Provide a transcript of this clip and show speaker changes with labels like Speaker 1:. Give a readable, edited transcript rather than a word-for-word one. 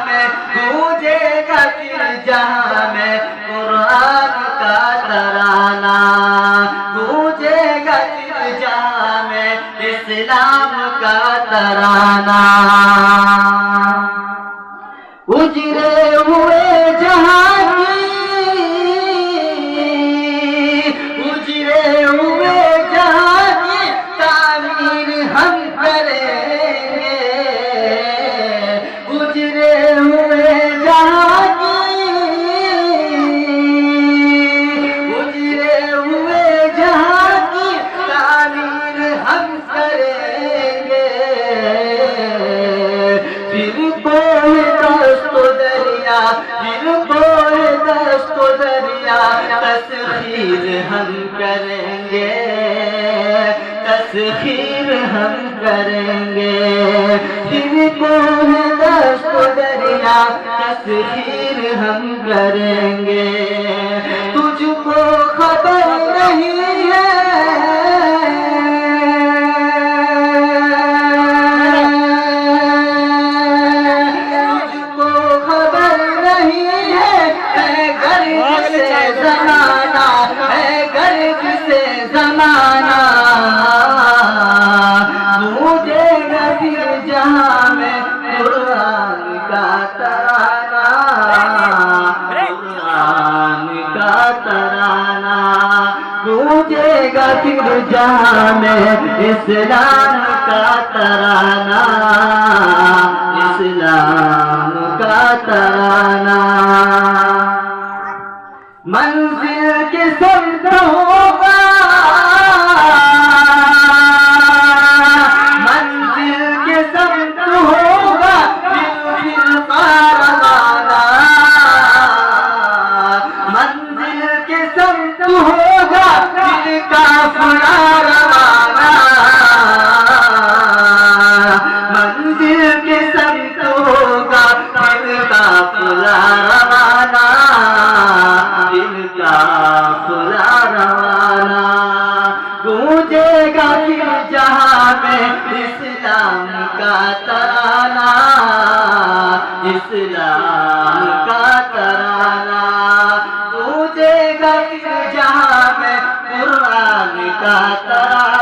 Speaker 1: میں گونجے گا پھر جہاں میں قرآن کا ترانہ، گونجے گا پھر جہاں میں اسلام کا ترانہ۔ اجڑے ہوئے جہاں کی، اجڑے ہوئے جہاں کی تعمیر ہم کریں گے، اجڑے ہوئے جہاں کی، اجڑے ہوئے جہاں کی تعمیر ہم کریں گے۔ پھر کوئی دست و دریا، پھر کوئی دست و دریا تسخیر ہم کریں گے، تسخیر ہم کریں گے۔ پھر کوئی دست و دریا تسخیر ہم کریں گے۔ تجھ کو خبر نہیں ہے، زمانہ گونجے گا پھر جہاں میں قرآن کا ترانہ، قرآن کا ترانہ، گونجے گا پھر جہاں میں اسلام کا ترانہ، اسلام کا ترانہ۔ منزل کے سمت ہوگا، منزل کے سمت ہوگا پھر کاروانہ، منزل کے سمت ہوگا پھر قافلہ روانہ، منزل کے سمت ہوگا پھر قافلہ روانہ، قافلہ روانہ۔ گونجے گا پھر جہاں میں اسلام کا ترانہ، اسلام کا ترانہ، گونجے گا پھر جہاں میں قرآن کا ترانہ۔